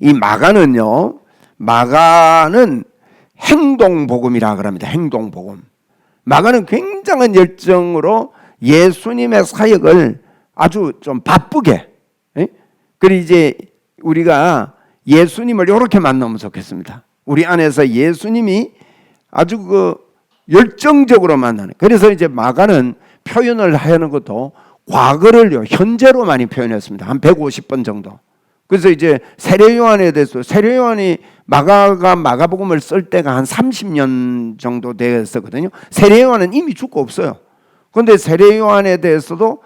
이 마가는요, 마가는 행동복음이라 그럽니다. 행동복음. 마가는 굉장한 열정으로 예수님의 사역을 아주 좀 바쁘게, 그리고 이제 우리가 예수님을 이렇게 만나면 좋겠습니다. 우리 안에서 예수님이 아주 열정적으로 만나는. 그래서 이제 마가는 표현을 하는 것도 과거를요, 현재로 많이 표현했습니다. 한 150번 정도. 그래서 이제 세례 요한에 대해서, 세례 요한이 마가가 마가복음을 쓸 때가 한 30년 정도 되었거든요. 세례 요한은 이미 죽고 없어요. 그런데 세례 요한에 대해서도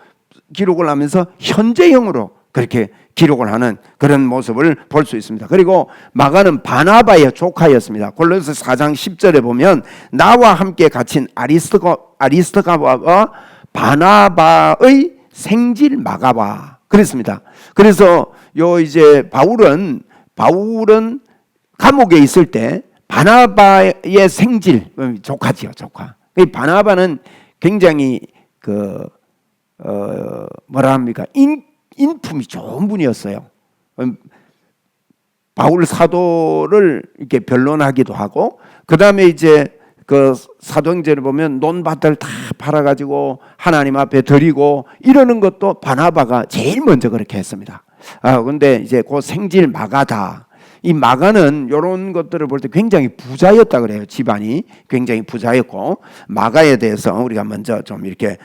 기록을 하면서 현재형으로 그렇게 기록을 하는 그런 모습을 볼 수 있습니다. 그리고 마가는 바나바의 조카였습니다. 골로새 4장 10절에 보면 나와 함께 갇힌 아리스토가와 바나바의 생질 마가바 그랬습니다. 그래서 이제 바울은 감옥에 있을 때 바나바의 생질 조카지요, 조카. 바나바는 굉장히 뭐라 합니까? 인품이 좋은 분이었어요. 바울 사도를 이렇게 변론하기도 하고, 그 다음에 이제 그 사도행전을 보면 논밭을 다 팔아가지고 하나님 앞에 드리고 이러는 것도 바나바가 제일 먼저 그렇게 했습니다. 근데 이제 그 생질 마가다. 이 마가는 이런 것들을 볼 때 굉장히 부자였다 그래요. 집안이 굉장히 부자였고, 마가에 대해서 우리가 먼저 좀 이렇게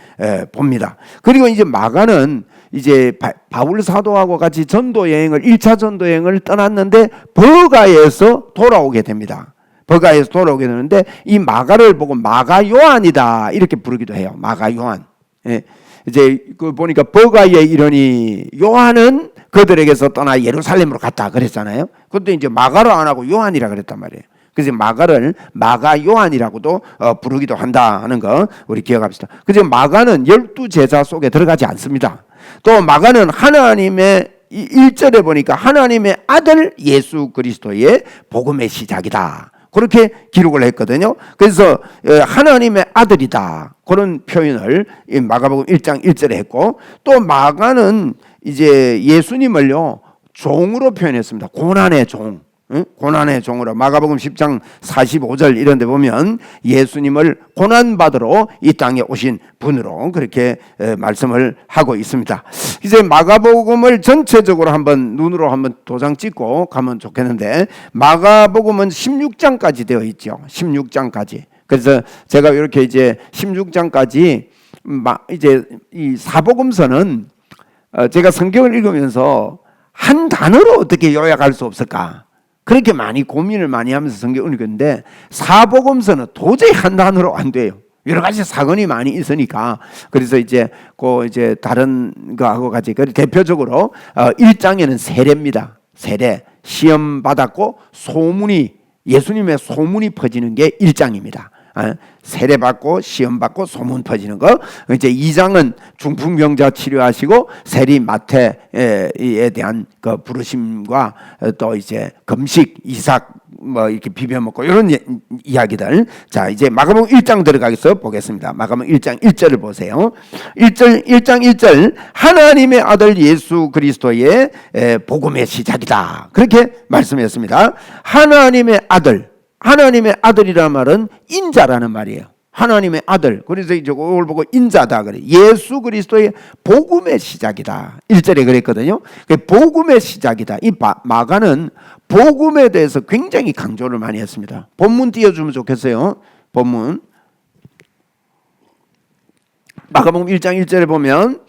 봅니다. 그리고 이제 마가는 이제 바울 사도하고 같이 전도 여행을 1차 전도 여행을 떠났는데 버가에서 돌아오게 됩니다. 버가에서 돌아오게 되는데 이 마가를 보고 마가 요한이다 이렇게 부르기도 해요. 마가 요한. 이제 보니까 버가에 이르니 요한은 그들에게서 떠나 예루살렘으로 갔다 그랬잖아요. 그런데 이제 마가를 안 하고 요한이라 그랬단 말이에요. 그래서 마가를 마가 요한이라고도 부르기도 한다 하는 거 우리 기억합시다. 그래서 마가는 12제자 속에 들어가지 않습니다. 또 마가는 하나님의 1절에 보니까 하나님의 아들 예수 그리스도의 복음의 시작이다. 그렇게 기록을 했거든요. 그래서 하나님의 아들이다. 그런 표현을 마가복음 1장 1절에 했고, 또 마가는 이제 예수님을요 종으로 표현했습니다. 고난의 종, 고난의 종으로. 마가복음 10장 45절 이런 데 보면 예수님을 고난받으러 이 땅에 오신 분으로 그렇게 말씀을 하고 있습니다. 이제 마가복음을 전체적으로 한번 눈으로 한번 도장 찍고 가면 좋겠는데, 마가복음은 16장까지 되어 있죠. 16장까지. 그래서 제가 이렇게 이제 16장까지 이제 이 사복음서는 제가 성경을 읽으면서 한 단어로 어떻게 요약할 수 없을까? 그렇게 많이 고민을 많이 하면서 성경을 읽었는데, 사복음서는 도저히 한 단어로 안 돼요. 여러 가지 사건이 많이 있으니까. 그래서 이제 이제 다른 거하고 같이 대표적으로 1장에는 세례입니다. 세례, 시험 받았고 예수님의 소문이 퍼지는 게 1장입니다. 세례 받고 시험 받고 소문 퍼지는 거. 이제 2장은 중풍병자 치료하시고 세리 마태에 대한 그 부르심과 또 이제 금식 이삭 뭐 이렇게 비벼 먹고 이런 이야기들. 자, 이제 마가복음 1장 들어가겠어 보겠습니다. 마가복음 1장 1절을 보세요. 1장 1절 하나님의 아들 예수 그리스도의 복음의 시작이다. 그렇게 말씀했습니다. 하나님의 아들이라는 말은 인자라는 말이에요. 하나님의 아들. 그래서 이제 그걸 보고 인자다 그래. 예수 그리스도의 복음의 시작이다. 1절에 그랬거든요. 복음의 시작이다. 이 마가는 복음에 대해서 굉장히 강조를 많이 했습니다. 본문 띄워주면 좋겠어요. 본문. 마가복음 1장 1절에 보면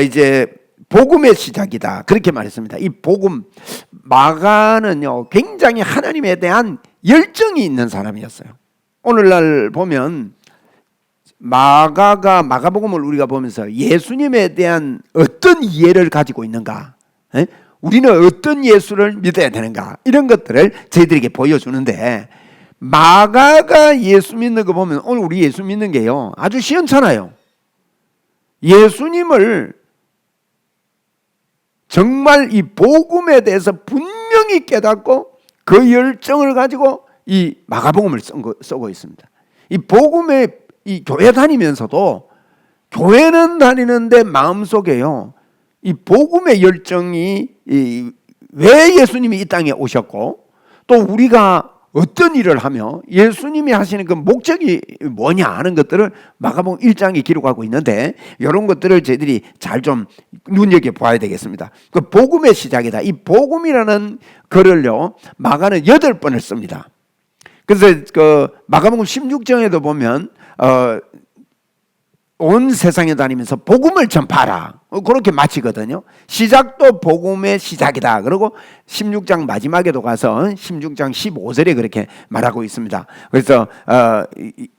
이제 복음의 시작이다. 그렇게 말했습니다. 이 복음, 마가는요 굉장히 하나님에 대한 열정이 있는 사람이었어요. 오늘날 보면 마가복음을 우리가 보면서 예수님에 대한 어떤 이해를 가지고 있는가, 우리는 어떤 예수를 믿어야 되는가, 이런 것들을 저희들에게 보여주는데, 마가가 예수 믿는 거 보면 오늘 우리 예수 믿는 게요 아주 시원찮아요. 예수님을 정말 이 복음에 대해서 분명히 깨닫고 그 열정을 가지고 이 마가복음을 쓰고 있습니다. 이 복음에 이 교회 다니면서도 교회는 다니는데 마음속에요 이 복음의 열정이 왜 예수님이 이 땅에 오셨고 또 우리가 어떤 일을 하며 예수님이 하시는 그 목적이 뭐냐 하는 것들을 마가복음 1장에 기록하고 있는데 이런 것들을 저희들이 잘 좀 눈여겨봐야 되겠습니다. 그 복음의 시작이다. 이 복음이라는 글을요 마가는 8번을 씁니다. 그래서 그 마가복음 16장에도 보면 온 세상에 다니면서 복음을 전파하라 그렇게 마치거든요. 시작도 복음의 시작이다. 그리고 16장 마지막에도 가서 16장 15절에 그렇게 말하고 있습니다. 그래서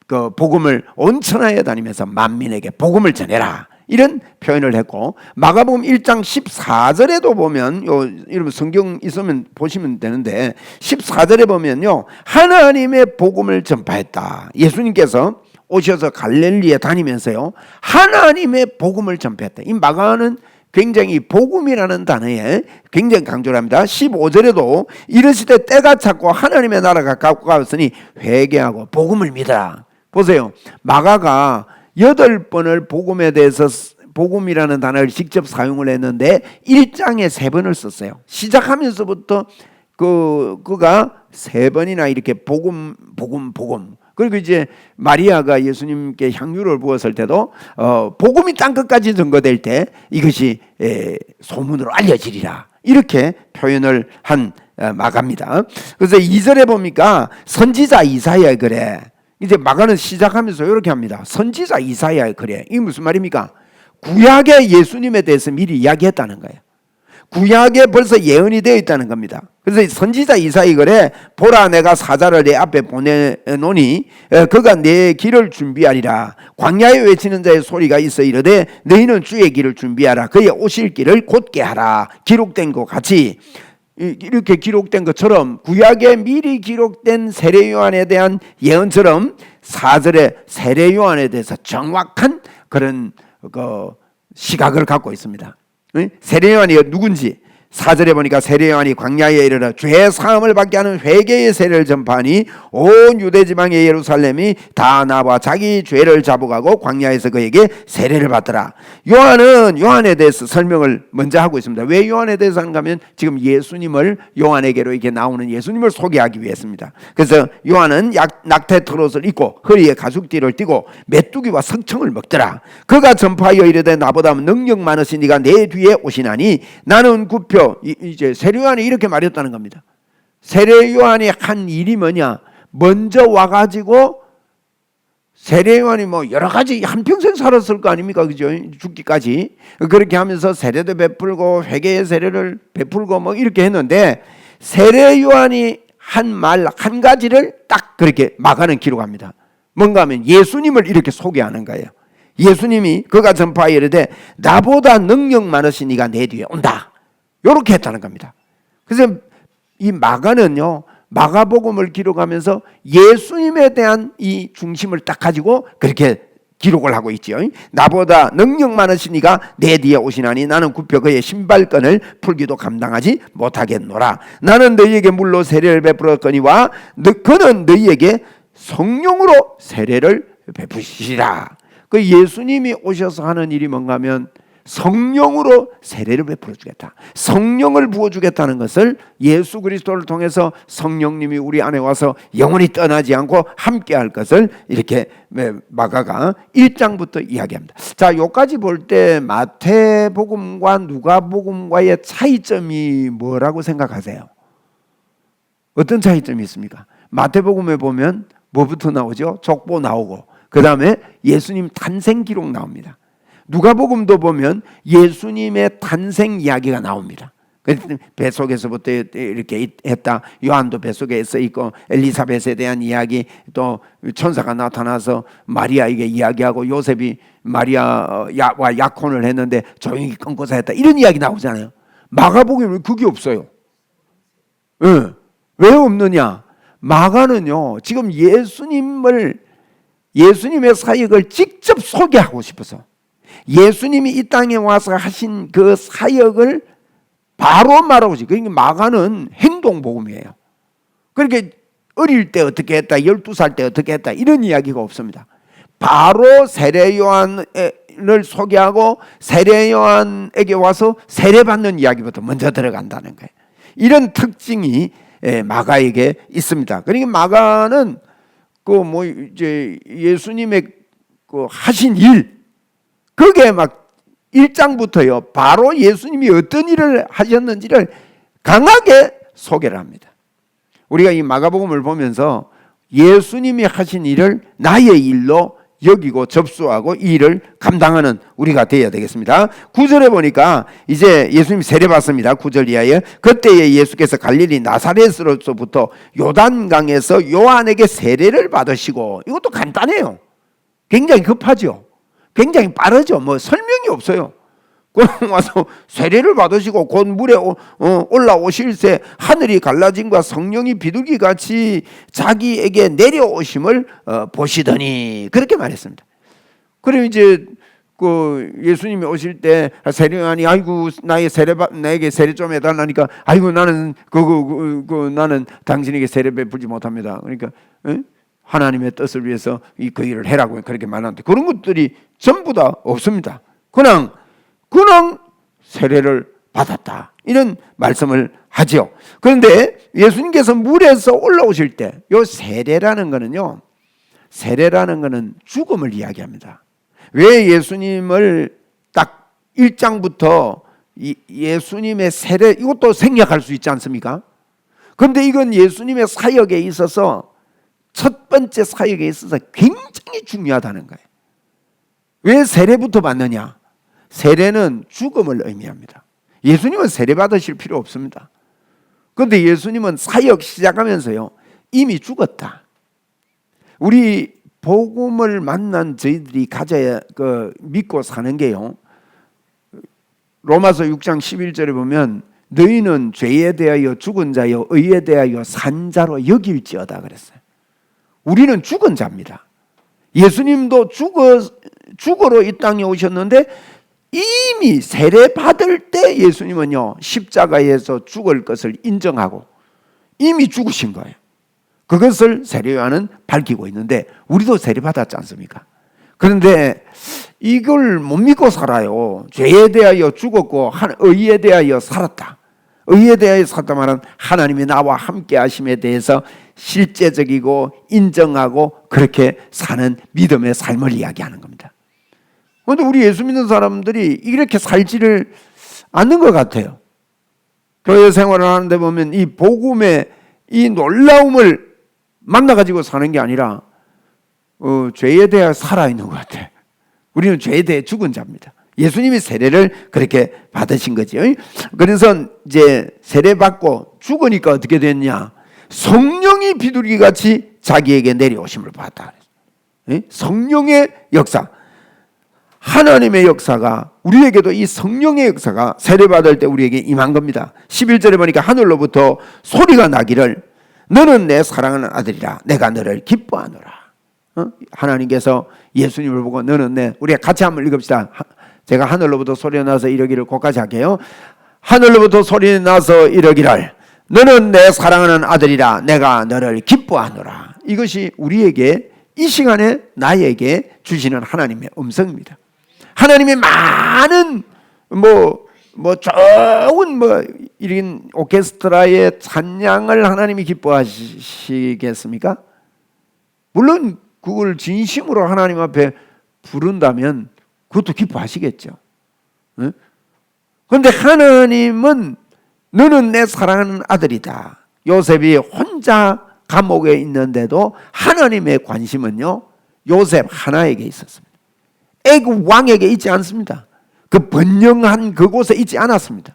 그 복음을 온 천하에 다니면서 만민에게 복음을 전해라 이런 표현을 했고 마가복음 1장 14절에도 보면 이러면 성경 있으면 보시면 되는데 14절에 보면요 하나님의 복음을 전파했다. 예수님께서 오셔서 갈릴리에 다니면서요 하나님의 복음을 전파했다. 이 마가는 굉장히 복음이라는 단어에 굉장히 강조를 합니다. 15절에도 이르시되 때가 찼고 하나님의 나라가 가까웠으니 회개하고 복음을 믿어라. 보세요. 마가가 8번을 복음에 대해서 복음이라는 단어를 직접 사용을 했는데 1장에 3번을 썼어요. 시작하면서부터 그가 3번이나 이렇게 복음 그리고 이제 마리아가 예수님께 향유를 부었을 때도 복음이 땅끝까지 전거될 때 이것이 소문으로 알려지리라 이렇게 표현을 한 마가입니다. 그래서 2절에 보니까 선지자 이사야의 글에 이제 마가는 시작하면서 이렇게 합니다. 선지자 이사야의 글에 이게 무슨 말입니까? 구약의 예수님에 대해서 미리 이야기했다는 거예요. 구약에 벌써 예언이 되어 있다는 겁니다. 그래서 선지자 이사야 글에 보라 내가 사자를 내 앞에 보내노니 그가 내 길을 준비하리라. 광야에 외치는 자의 소리가 있어 이르되 너희는 주의 길을 준비하라. 그의 오실 길을 곧게 하라. 기록된 것 같이 이렇게 기록된 것처럼 구약에 미리 기록된 세례 요한에 대한 예언처럼 4절에 세례 요한에 대해서 정확한 그런 시각을 갖고 있습니다. 세례 요한이 누군지 4절에 보니까 세례 요한이 광야에 이르러 죄 사함을 받게 하는 회개의 세례를 전파하니 온 유대 지방의 예루살렘이 다 나와 자기 죄를 잡아가고 광야에서 그에게 세례를 받더라. 요한은 요한에 대해서 설명을 먼저 하고 있습니다. 왜 요한에 대해서 하는가 하면 지금 예수님을 요한에게로 이렇게 나오는 예수님을 소개하기 위해서입니다. 그래서 요한은 낙태 털옷을 입고 허리에 가죽띠를 띠고 메뚜기와 석청을 먹더라. 그가 전파하여 이르되 나보다 능력 많으신 이가 내 뒤에 오시나니 나는 굽혀 이제 세례 요한이 이렇게 말했다는 겁니다. 세례 요한이 한 일이 뭐냐? 먼저 와가지고 세례 요한이 뭐 여러 가지 한평생 살았을 거 아닙니까? 그죠? 죽기까지 그렇게 하면서 세례도 베풀고 회개의 세례를 베풀고 뭐 이렇게 했는데 세례 요한이 한 말 한 가지를 딱 그렇게 마가는 기록합니다. 뭔가 하면 예수님을 이렇게 소개하는 거예요. 예수님이 그가 전파하여 이르되 나보다 능력 많으신 이가 내 뒤에 온다. 이렇게 했다는 겁니다. 그래서 이 마가는요 마가복음을 기록하면서 예수님에 대한 이 중심을 딱 가지고 그렇게 기록을 하고 있죠. 나보다 능력 많으신 이가 내 뒤에 오시나니 나는 굽혀 그의 신발끈을 풀기도 감당하지 못하겠노라. 나는 너희에게 물로 세례를 베풀었거니와 그는 너희에게 성령으로 세례를 베푸시리라. 그 예수님이 오셔서 하는 일이 뭔가 하면 성령으로 세례를 베풀어 주겠다. 성령을 부어 주겠다는 것을 예수 그리스도를 통해서 성령님이 우리 안에 와서 영원히 떠나지 않고 함께 할 것을 이렇게 마가가 1장부터 이야기합니다. 자, 여기까지 볼 때 마태복음과 누가복음과의 차이점이 뭐라고 생각하세요? 어떤 차이점이 있습니까? 마태복음에 보면 뭐부터 나오죠? 족보 나오고 그 다음에 예수님 탄생 기록 나옵니다. 누가복음도 보면 예수님의 탄생 이야기가 나옵니다. 뱃속에서부터 이렇게 했다. 요한도 뱃속에 써 있고 엘리사벳에 대한 이야기 또 천사가 나타나서 마리아에게 이야기하고 요셉이 마리아와 약혼을 했는데 조용히 끊고서 했다. 이런 이야기 나오잖아요. 마가복음에 그게 없어요. 왜 없느냐? 마가는요 지금 예수님의 사역을 직접 소개하고 싶어서 예수님이 이 땅에 와서 하신 그 사역을 바로 말하고 싶어요. 그러니까 마가는 행동복음이에요. 그러니까 어릴 때 어떻게 했다 12살 때 어떻게 했다 이런 이야기가 없습니다. 바로 세례 요한을 소개하고 세례 요한에게 와서 세례받는 이야기부터 먼저 들어간다는 거예요. 이런 특징이 마가에게 있습니다. 그러니까 마가는 이제 예수님의 하신 일, 그게 막 1장부터요 바로 예수님이 어떤 일을 하셨는지를 강하게 소개를 합니다. 우리가 이 마가복음을 보면서 예수님이 하신 일을 나의 일로 여기고 접수하고 이 일을 감당하는 우리가 되어야 되겠습니다. 9절에 보니까 이제 예수님이 세례받습니다. 9절 이하에 그때에 예수께서 갈릴리 나사렛으로부터 요단강에서 요한에게 세례를 받으시고, 이것도 간단해요. 굉장히 급하죠. 굉장히 빠르죠. 설명이 없어요. 와서 세례를 받으시고 곧 물에 올라오실새 하늘이 갈라짐과 성령이 비둘기같이 자기에게 내려오심을 보시더니, 그렇게 말했습니다. 그럼 이제 예수님이 오실 때 세례요한이 아이고 나에게 세례 좀 해달라니까, 아이고 나는 나는 당신에게 세례 베풀지 못합니다. 그러니까 하나님의 뜻을 위해서 그 일을 해라고 그렇게 말하는데, 그런 것들이 전부 다 없습니다. 그냥 세례를 받았다, 이런 말씀을 하죠. 그런데 예수님께서 물에서 올라오실 때, 이 세례라는 거는 죽음을 이야기합니다. 왜 예수님을 딱 1장부터 예수님의 세례, 이것도 생략할 수 있지 않습니까? 그런데 이건 예수님의 사역에 있어서, 첫 번째 사역에 있어서 굉장히 중요하다는 거예요. 왜 세례부터 받느냐? 세례는 죽음을 의미합니다. 예수님은 세례 받으실 필요 없습니다. 그런데 예수님은 사역 시작하면서요 이미 죽었다. 우리 복음을 만난 저희들이 가져야 믿고 사는 게요, 로마서 6장 11절에 보면 너희는 죄에 대하여 죽은 자여 의에 대하여 산 자로 여길지어다 그랬어요. 우리는 죽은 자입니다. 예수님도 죽으러 이 땅에 오셨는데 이미 세례 받을 때 예수님은요 십자가에서 죽을 것을 인정하고 이미 죽으신 거예요. 그것을 세례요한은 밝히고 있는데, 우리도 세례 받았지 않습니까? 그런데 이걸 못 믿고 살아요. 죄에 대하여 죽었고 의에 대하여 살았다. 의에 대하여 살았다 말은 하나님이 나와 함께 하심에 대해서 실제적이고 인정하고 그렇게 사는 믿음의 삶을 이야기하는 겁니다. 그런데 우리 예수 믿는 사람들이 이렇게 살지를 않는 것 같아요. 교회 생활을 하는데 보면 이 복음의 이 놀라움을 만나가지고 사는 게 아니라 죄에 대해 살아있는 것 같아요. 우리는 죄에 대해 죽은 자입니다. 예수님이 세례를 그렇게 받으신 거죠. 그래서 이제 세례 받고 죽으니까 어떻게 됐냐? 성령이 비둘기같이 자기에게 내려오심을 받았다. 성령의 역사, 하나님의 역사가, 우리에게도 이 성령의 역사가 세례받을 때 우리에게 임한 겁니다. 11절에 보니까 하늘로부터 소리가 나기를 너는 내 사랑하는 아들이라 내가 너를 기뻐하노라. 하나님께서 예수님을 보고 너는 우리가 같이 한번 읽읍시다. 제가 하늘로부터 소리가 나서 이러기를, 거기까지 할게요. 하늘로부터 소리 나서 이러기를 너는 내 사랑하는 아들이라 내가 너를 기뻐하노라. 이것이 우리에게 이 시간에 나에게 주시는 하나님의 음성입니다. 하나님의 많은 좋은 이런 오케스트라의 찬양을 하나님이 기뻐하시겠습니까? 물론 그걸 진심으로 하나님 앞에 부른다면 그것도 기뻐하시겠죠. 그런데 하나님은 너는 내 사랑하는 아들이다. 요셉이 혼자 감옥에 있는데도 하나님의 관심은요 요셉 하나에게 있었습니다. 애굽 왕에게 있지 않습니다. 그 번영한 그곳에 있지 않았습니다.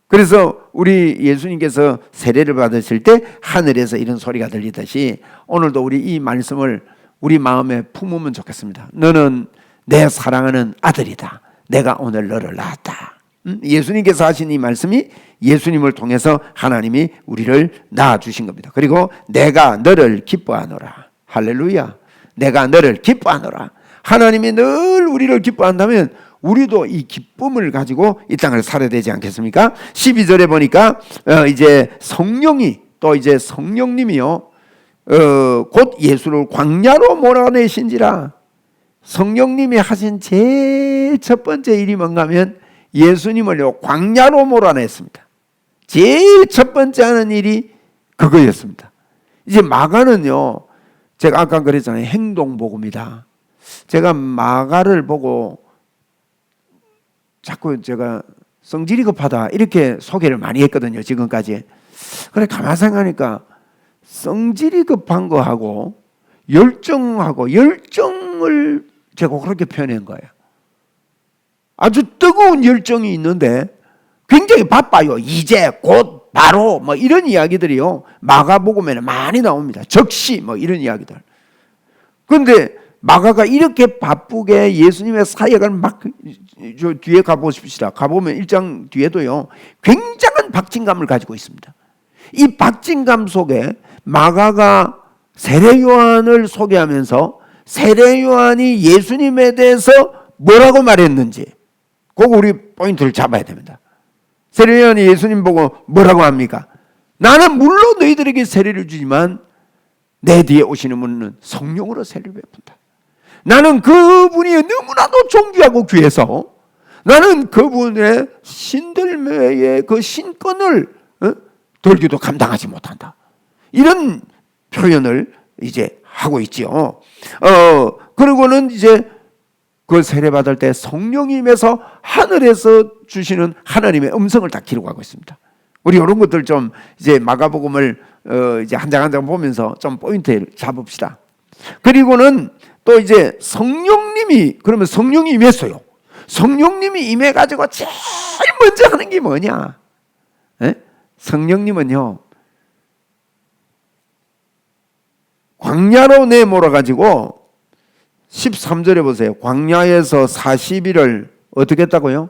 그래서 우리 예수님께서 세례를 받으실 때 하늘에서 이런 소리가 들리듯이 오늘도 우리 이 말씀을 우리 마음에 품으면 좋겠습니다. 너는 내 사랑하는 아들이다. 내가 오늘 너를 낳았다. 예수님께서 하신 이 말씀이 예수님을 통해서 하나님이 우리를 낳아주신 겁니다. 그리고 내가 너를 기뻐하노라. 할렐루야. 내가 너를 기뻐하노라. 하나님이 늘 우리를 기뻐한다면 우리도 이 기쁨을 가지고 이 땅을 살아야 되지 않겠습니까? 12절에 보니까 이제 성령이 또 이제 성령님이요 곧 예수를 광야로 몰아내신지라. 성령님이 하신 제일 첫 번째 일이 뭔가 하면 예수님을요 광야로 몰아냈습니다. 제일 첫 번째 하는 일이 그거였습니다. 이제 마가는요, 제가 아까 그랬잖아요. 행동복음이다. 제가 마가를 보고 자꾸 제가 성질이 급하다 이렇게 소개를 많이 했거든요, 지금까지. 그래 가만 생각하니까 성질이 급한 거하고 열정을 제가 그렇게 표현한 거예요. 아주 뜨거운 열정이 있는데 굉장히 바빠요. 이제 곧 바로 뭐 이런 이야기들이요, 마가복음에는 많이 나옵니다. 즉시 뭐 이런 이야기들. 그런데 마가가 이렇게 바쁘게 예수님의 사역을 막, 저 뒤에 가보십시다. 가보면 1장 뒤에도요, 굉장한 박진감을 가지고 있습니다. 이 박진감 속에 마가가 세례 요한을 소개하면서 세례 요한이 예수님에 대해서 뭐라고 말했는지, 그거 우리 포인트를 잡아야 됩니다. 세례 요한이 예수님 보고 뭐라고 합니까? 나는 물론 너희들에게 세례를 주지만 내 뒤에 오시는 분은 성령으로 세례를 베푼다. 나는 그분이 너무나도 존귀하고 귀해서 나는 그분의 신들매의 그 신권을 들기도 감당하지 못한다. 이런 표현을 이제 하고 있지요. 그리고는 이제 그 세례 받을 때 성령이 임해서 하늘에서 주시는 하나님의 음성을 다 기록하고 있습니다. 우리 이런 것들 좀 이제 마가복음을 이제 한 장 한 장 보면서 좀 포인트를 잡읍시다. 그리고는 또 이제 성령님이, 그러면 성령이 임했어요. 성령님이 임해가지고 제일 먼저 하는 게 뭐냐? 성령님은요, 광야로 내몰아가지고 13절에 보세요. 광야에서 40일을 어떻게 했다고요?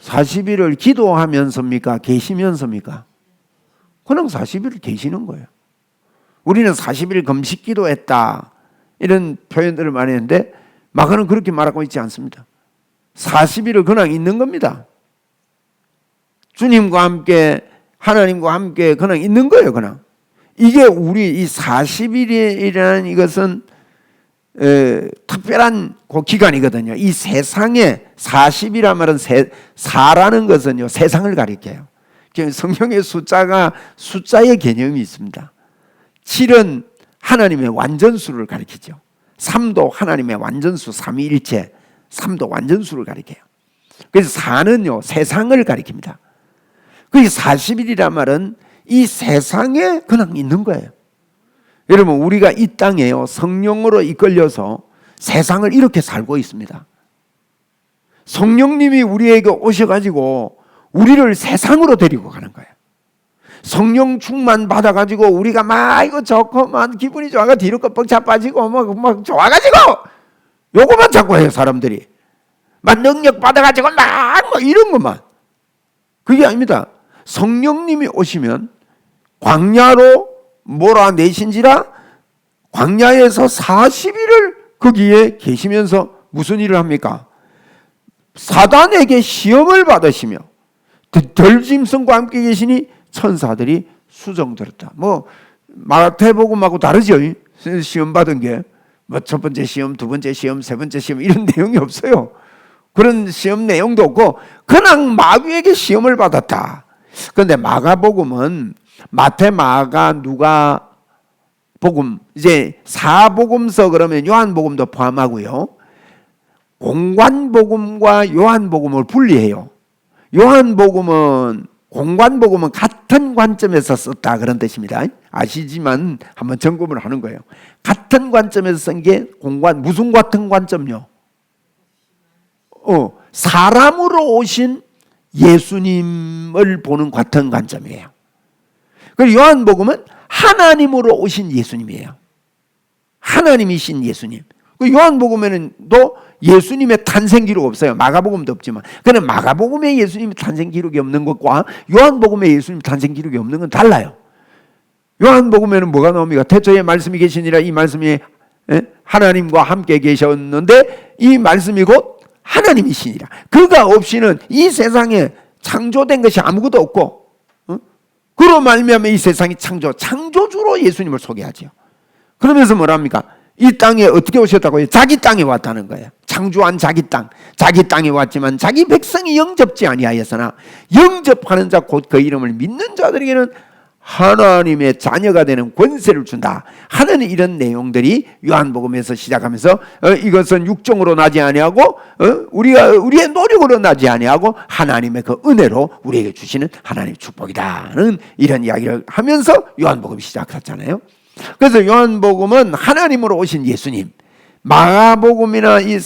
40일을 기도하면서입니까? 계시면서입니까? 그냥 40일을 계시는 거예요. 우리는 40일 금식 기도했다 이런 표현들을 많이 했는데 마가는 그렇게 말하고 있지 않습니다. 40일을 그냥 있는 겁니다. 주님과 함께, 하나님과 함께 그냥 있는 거예요. 그냥 이게 우리 이 40일이라는 이것은 특별한 그 기간이거든요. 이 세상에 40이란 말은 사라는 것은요, 세상을 가리켜요. 성경의 숫자의 개념이 있습니다. 7은 하나님의 완전수를 가리키죠. 3도 하나님의 완전수, 삼위일체 3도 완전수를 가리켜요. 그래서 4는요, 세상을 가리킵니다. 그 40일이란 말은 이 세상에 그냥 있는 거예요. 여러분, 우리가 이 땅에요, 성령으로 이끌려서 세상을 이렇게 살고 있습니다. 성령님이 우리에게 오셔가지고 우리를 세상으로 데리고 가는 거예요. 성령 충만 받아가지고 우리가 막 이거 좋고 막 기분이 좋아가 뒤로 껍벅 자빠지고 막 좋아가지고 요거만 자꾸 해요. 사람들이 막 능력 받아가지고 막 뭐 이런 것만. 그게 아닙니다. 성령님이 오시면 광야로 몰아내신지라 광야에서 40일을 거기에 계시면서 무슨 일을 합니까? 사단에게 시험을 받으시며 덜짐승과 함께 계시니 천사들이 수정 들었다. 뭐 마태복음하고 다르죠. 시험 받은 게 뭐 첫 번째 시험, 두 번째 시험, 세 번째 시험 이런 내용이 없어요. 그런 시험 내용도 없고 그냥 마귀에게 시험을 받았다. 그런데 마가복음은 마태, 마가, 누가 복음, 이제 사복음서 그러면 요한복음도 포함하고요. 공관복음과 요한복음을 분리해요. 요한복음은 공관복음은 같은 관점에서 썼다 그런 뜻입니다. 아시지만 한번 점검을 하는 거예요. 같은 관점에서 쓴 게 공관, 무슨 같은 관점요? 사람으로 오신 예수님을 보는 같은 관점이에요. 그리고 요한복음은 하나님으로 오신 예수님이에요. 하나님이신 예수님. 요한복음에는도 예수님의 탄생 기록 없어요. 마가복음도 없지만. 그런데 마가복음에 예수님의 탄생 기록이 없는 것과 요한복음에 예수님 탄생 기록이 없는 건 달라요. 요한복음에는 뭐가 나옵니까? 태초에 말씀이 계시니라. 이 말씀이 하나님과 함께 계셨는데 이 말씀이 곧 하나님이시니라. 그가 없이는 이 세상에 창조된 것이 아무것도 없고, 그로 말미암아 이 세상이 창조주로 예수님을 소개하죠. 그러면서 뭐랍니까? 이 땅에 어떻게 오셨다고요? 자기 땅에 왔다는 거예요. 창조한 자기 땅에 왔지만 자기 백성이 영접지 아니하였으나 영접하는 자 곧 그 이름을 믿는 자들에게는 하나님의 자녀가 되는 권세를 준다 하는 이런 내용들이 요한복음에서 시작하면서 이것은 육정으로 나지 아니하고 우리의 노력으로 나지 아니하고 하나님의 그 은혜로 우리에게 주시는 하나님의 축복이다는 이런 이야기를 하면서 요한복음이 시작했잖아요. 그래서 요한복음은 하나님으로 오신 예수님, 마가복음이나 이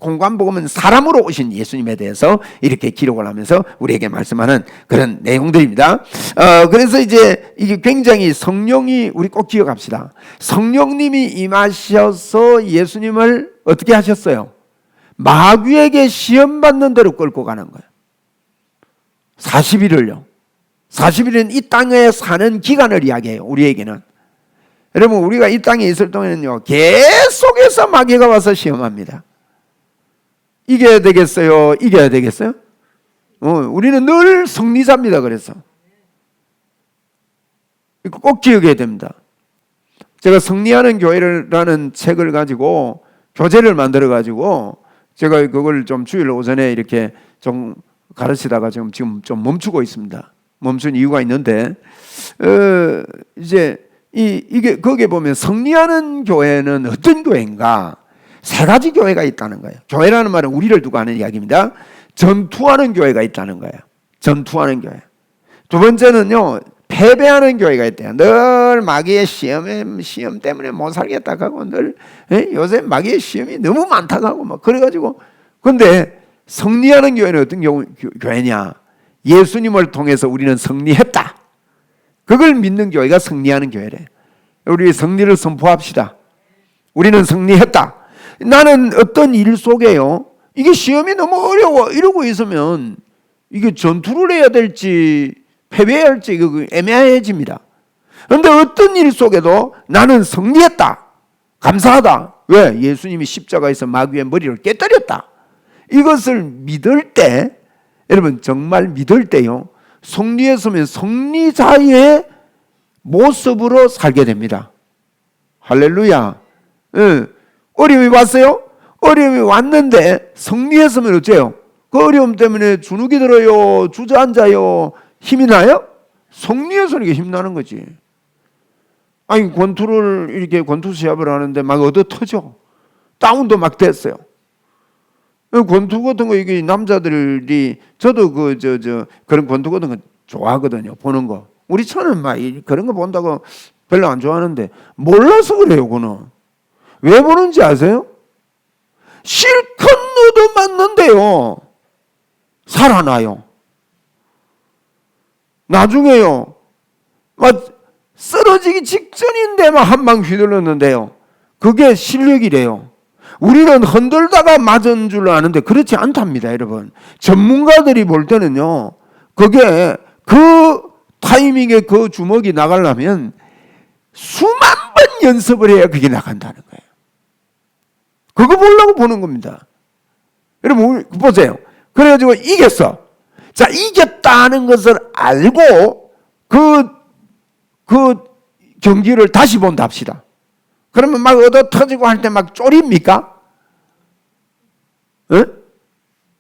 공관복음은 사람으로 오신 예수님에 대해서 이렇게 기록을 하면서 우리에게 말씀하는 그런 내용들입니다. 그래서 이제 이게 굉장히 성령이 우리 꼭 기억합시다. 성령님이 임하셔서 예수님을 어떻게 하셨어요? 마귀에게 시험받는 대로 끌고 가는 거예요. 40일을요. 40일은 이 땅에 사는 기간을 이야기해요. 우리에게는. 여러분 우리가 이 땅에 있을 동안은요 계속해서 마귀가 와서 시험합니다. 이겨야 되겠어요? 이겨야 되겠어요? 우리는 늘 승리자입니다. 그래서 꼭 기억해야 됩니다. 제가 승리하는 교회라는 책을 가지고 교재를 만들어 가지고 제가 그걸 좀 주일 오전에 이렇게 좀 가르치다가 지금 좀 멈추고 있습니다. 멈춘 이유가 있는데 이제 이게 거기에 보면 승리하는 교회는 어떤 교회인가? 세 가지 교회가 있다는 거예요. 교회라는 말은 우리를 두고 하는 이야기입니다. 전투하는 교회가 있다는 거예요. 전투하는 교회. 두 번째는요, 패배하는 교회가 있대요. 늘 마귀의 시험 때문에 못 살겠다 하고 늘 요새 마귀의 시험이 너무 많다고 하고 막 그래가지고 근데 승리하는 교회는 어떤 교회냐? 예수님을 통해서 우리는 승리했다. 그걸 믿는 교회가 승리하는 교회래. 우리 승리를 선포합시다. 우리는 승리했다. 나는 어떤 일 속에요. 이게 시험이 너무 어려워. 이러고 있으면 이게 전투를 해야 될지 패배해야 할지 애매해집니다. 그런데 어떤 일 속에도 나는 승리했다. 감사하다. 왜? 예수님이 십자가에서 마귀의 머리를 깨뜨렸다. 이것을 믿을 때 여러분 정말 믿을 때요. 승리했으면 승리자의 모습으로 살게 됩니다. 할렐루야. 어려움이 왔어요? 어려움이 왔는데 승리했으면 어째요? 그 어려움 때문에 주눅이 들어요? 주저앉아요? 힘이 나요? 승리해서 이렇게 힘나는 거지. 아니 권투 시합을 하는데 막 얻어 터져. 다운도 막 됐어요. 권투 같은 거 이게 남자들이 저도 그런 권투 같은 거 좋아하거든요. 보는 거. 우리 처는 막 그런 거 본다고 별로 안 좋아하는데 몰라서 그래요. 그는 왜 보는지 아세요? 실컷 얻어 맞는데요 살아나요. 나중에요 막 쓰러지기 직전인데 막 한 방 휘둘렀는데요. 그게 실력이래요. 우리는 흔들다가 맞은 줄 아는데 그렇지 않답니다. 여러분 전문가들이 볼 때는요 그게 그 타이밍에 그 주먹이 나가려면 수만 번 연습을 해야 그게 나간다는 거예요. 그거 보려고 보는 겁니다. 여러분 보세요. 그래가지고 이겼어. 자, 이겼다는 것을 알고 그 경기를 다시 본다 합시다. 그러면 막 얻어 터지고 할 때 막 쫄입니까? 에?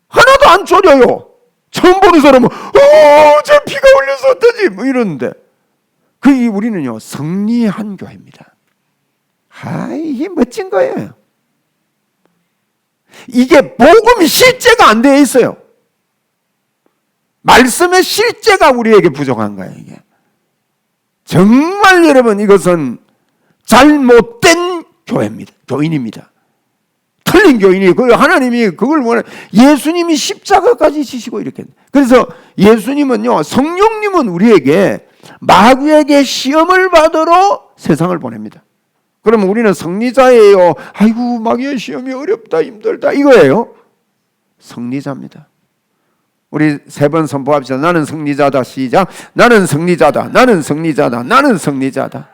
하나도 안 쫄여요. 처음 보는 사람은 저 피가 흘려서 어떠지 뭐 이러는데 우리는요 승리한 교회입니다. 이게 멋진 거예요. 이게 복음이 실제가 안 되어 있어요. 말씀의 실제가 우리에게 부족한 거예요. 이게 정말 여러분 이것은 잘못된 교회입니다. 교인입니다. 틀린 교인이 하나님이 그걸 원해. 예수님이 십자가까지 지시고 이렇게. 그래서 예수님은요 성령님은 우리에게 마귀에게 시험을 받으러 세상을 보냅니다. 그러면 우리는 승리자예요. 아이고 마귀의 시험이 어렵다 힘들다 이거예요. 승리자입니다. 우리 3번 선포합시다. 나는 승리자다. 시작. 나는 승리자다. 나는 승리자다. 나는 승리자다.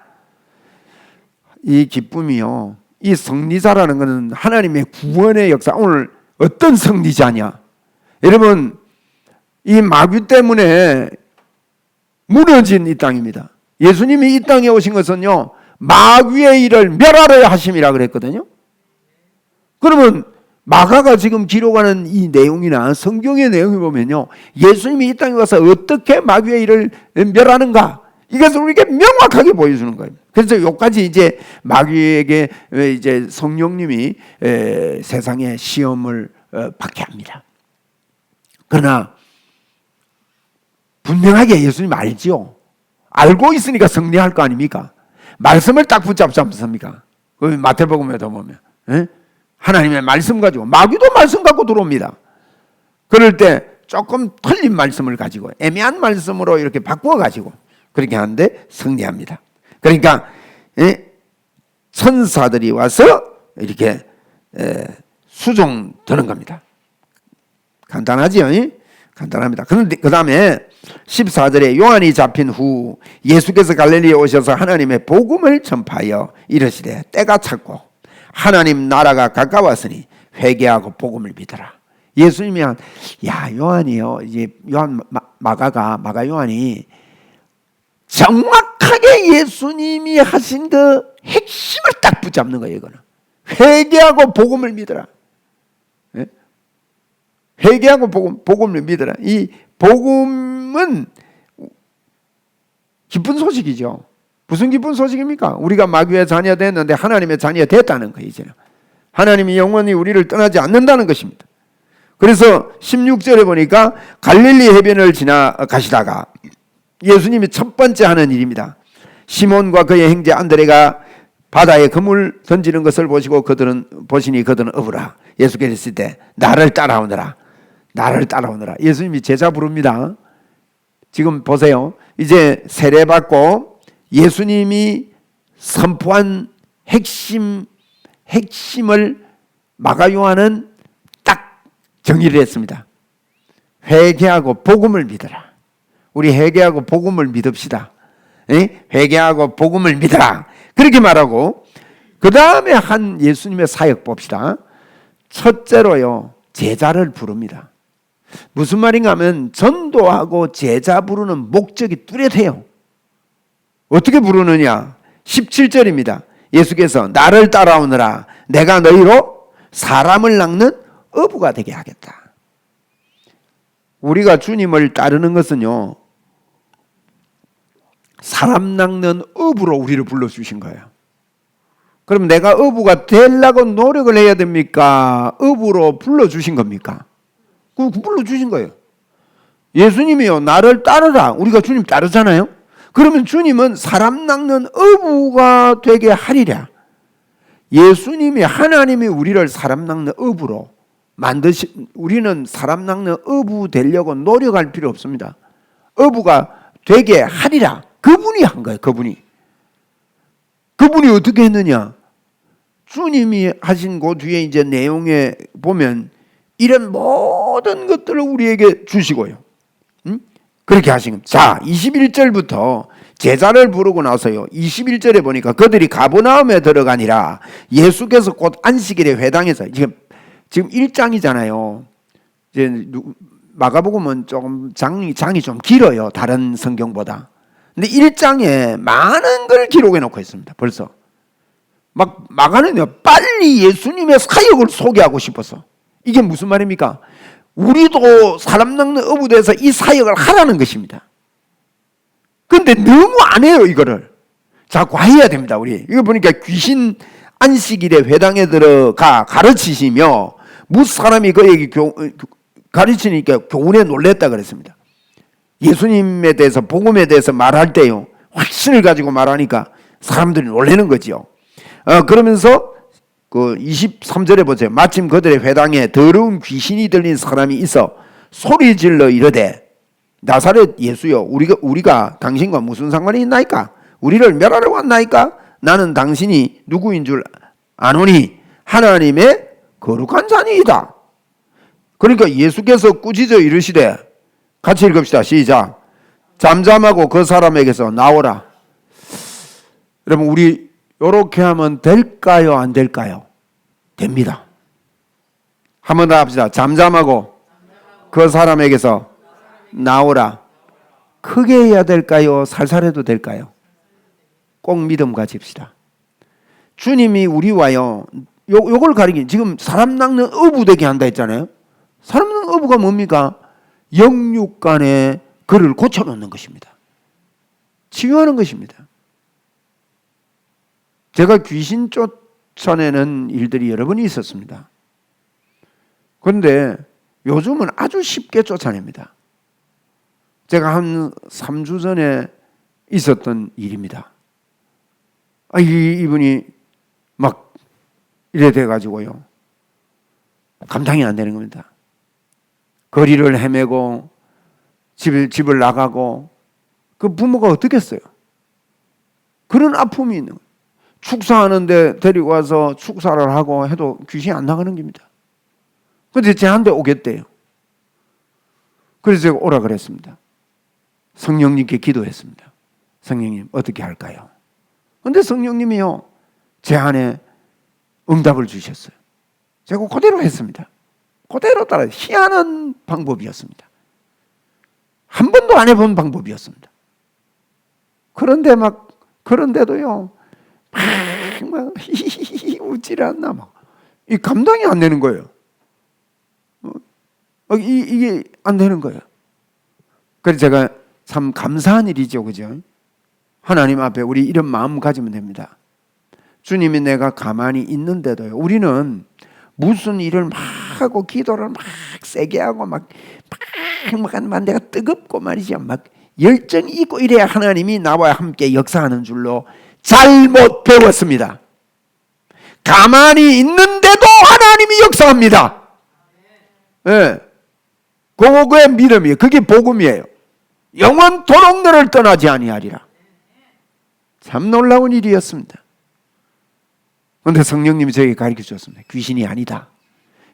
이 기쁨이요. 이 승리자라는 것은 하나님의 구원의 역사. 오늘 어떤 승리자냐? 여러분 이 마귀 때문에 무너진 이 땅입니다. 예수님이 이 땅에 오신 것은요 마귀의 일을 멸하려 하심이라 그랬거든요. 그러면 마가가 지금 기록하는 이 내용이나 성경의 내용을 보면요, 예수님이 이 땅에 와서 어떻게 마귀의 일을 멸하는가, 이것을 우리에게 명확하게 보여주는 거예요. 그래서 여기까지 이제 마귀에게 이제 성령님이 세상에 시험을 받게 합니다. 그러나 분명하게 예수님 알지요. 알고 있으니까 승리할 거 아닙니까? 말씀을 딱 붙잡지 않습니까? 마태복음에도 보면 하나님의 말씀 가지고, 마귀도 말씀 갖고 들어옵니다. 그럴 때 조금 틀린 말씀을 가지고 애매한 말씀으로 이렇게 바꾸어 가지고 그렇게 하는데 승리합니다. 그러니까 천사들이 와서 이렇게 수종드는 겁니다. 간단하지요? 간단합니다. 그런데 그 다음에 14절에 요한이 잡힌 후 예수께서 갈릴리에 오셔서 하나님의 복음을 전파하여 이르시되 때가 찼고 하나님 나라가 가까웠으니 회개하고 복음을 믿어라. 예수님이 요한이요, 이제 마가 요한이 정확하게 예수님이 하신 그 핵심을 딱 붙잡는 거예요. 이거는 회개하고 복음을 믿어라. 회개하고 복음을 믿어라. 이 복음은 기쁜 소식이죠. 무슨 기쁜 소식입니까? 우리가 마귀의 자녀가 됐는데 하나님의 자녀가 됐다는 거예요. 이제는 하나님이 영원히 우리를 떠나지 않는다는 것입니다. 그래서 16절에 보니까 갈릴리 해변을 지나가시다가 예수님이 첫 번째 하는 일입니다. 시몬과 그의 형제 안드레가 바다에 그물 던지는 것을 보시고 그들은 어부라. 예수께서 있을 때 나를 따라오너라. 나를 따라오너라. 예수님이 제자 부릅니다. 지금 보세요. 이제 세례받고 예수님이 선포한 핵심을 마가 요한은 딱 정의를 했습니다. 회개하고 복음을 믿어라. 우리 회개하고 복음을 믿읍시다. 회개하고 복음을 믿어라. 그렇게 말하고 그 다음에 한 예수님의 사역 봅시다. 첫째로요, 제자를 부릅니다. 무슨 말인가 하면 전도하고 제자 부르는 목적이 뚜렷해요. 어떻게 부르느냐? 17절입니다. 예수께서 나를 따라오너라. 내가 너희로 사람을 낚는 어부가 되게 하겠다. 우리가 주님을 따르는 것은요, 사람 낚는 어부로 우리를 불러주신 거예요. 그럼 내가 어부가 되려고 노력을 해야 됩니까? 어부로 불러주신 겁니까? 불러주신 거예요. 예수님이요, 나를 따르라. 우리가 주님 따르잖아요. 그러면 주님은 사람 낚는 어부가 되게 하리라. 예수님이, 하나님이 우리를 사람 낚는 어부로 우리는 사람 낚는 어부 되려고 노력할 필요 없습니다. 어부가 되게 하리라. 그분이 한 거예요. 그분이 어떻게 했느냐? 주님이 하신 그 뒤에 이제 내용에 보면 이런 모든 것들을 우리에게 주시고요. 그렇게 하신 겁니다. 자, 21절부터 제자를 부르고 나서요, 21절에 보니까 그들이 가버나움에 들어가니라. 예수께서 곧 안식일에 회당에서, 지금 1장이잖아요. 이제 마가복음은 조금 장이 좀 길어요. 다른 성경보다. 근데 1장에 많은 걸 기록해 놓고 있습니다. 벌써 마가는요, 빨리 예수님의 사역을 소개하고 싶어서. 이게 무슨 말입니까? 우리도 사람 낚는 어부돼서 이 사역을 하라는 것입니다. 근데 너무 안 해요. 이거를 자꾸 해야 됩니다. 우리 이거 보니까 귀신 안식일에 회당에 들어가 가르치시며 무슨 사람이 그에게 가르치니까 교훈에 놀랬다 그랬습니다. 예수님에 대해서, 복음에 대해서 말할 때요, 확신을 가지고 말하니까 사람들이 놀라는 거지요. 그러면서 그 23절에 보세요. 마침 그들의 회당에 더러운 귀신이 들린 사람이 있어 소리 질러 이르되 나사렛 예수여, 우리가 당신과 무슨 상관이 있나이까? 우리를 멸하려고 왔나이까? 나는 당신이 누구인 줄 아노니 하나님의 거룩한 자니이다. 그러니까 예수께서 꾸짖어 이르시되, 같이 읽읍시다. 시작. 잠잠하고 그 사람에게서 나오라. 여러분, 우리 이렇게 하면 될까요? 안 될까요? 됩니다. 한 번 더 합시다. 잠잠하고 그 사람에게서 나오라. 크게 해야 될까요? 살살 해도 될까요? 꼭 믿음 가집시다. 주님이 우리와요, 요걸 가리kin 지금 사람 낚는 어부 되게 한다 했잖아요. 사람 낚는 어부가 뭡니까? 영육 간의 그를 고쳐놓는 것입니다. 치유하는 것입니다. 제가 귀신 쫓아내는 일들이 여러 번 있었습니다. 그런데 요즘은 아주 쉽게 쫓아냅니다. 제가 한 3주 전에 있었던 일입니다. 이분이 막 이래 돼가지고요, 감당이 안 되는 겁니다. 거리를 헤매고 집을 나가고, 그 부모가 어떻겠어요? 그런 아픔이 있는 거예요. 축사하는데 데리고 와서 축사를 하고 해도 귀신이 안 나가는 겁니다. 그런데 저한테 오겠대요. 그래서 제가 오라 그랬습니다. 성령님께 기도했습니다. 성령님 어떻게 할까요? 그런데 성령님이요, 제 안에 응답을 주셨어요. 제가 그대로 했습니다. 그대로 따라 희한한 방법이었습니다. 한 번도 안 해본 방법이었습니다. 그런데도요, 막 히히히 웃질 않나, 이 감당이 안 되는 거예요. 이게 안 되는 거예요. 그래서 제가 참 감사한 일이죠, 그죠? 하나님 앞에 우리 이런 마음 가지면 됩니다. 주님이 내가 가만히 있는데도요, 우리는 무슨 일을 막 하고 기도를 막 세게 하고 막 내가 뜨겁고 말이죠, 막 열정이 있고 이래야 하나님이 나와 함께 역사하는 줄로 잘못 배웠습니다. 가만히 있는데도 하나님이 역사합니다. 네. 그게 믿음이에요. 그게 복음이에요. 영원토록 너를 떠나지 아니하리라. 참 놀라운 일이었습니다. 그런데 성령님이 저에게 가르쳐 주셨습니다. 귀신이 아니다.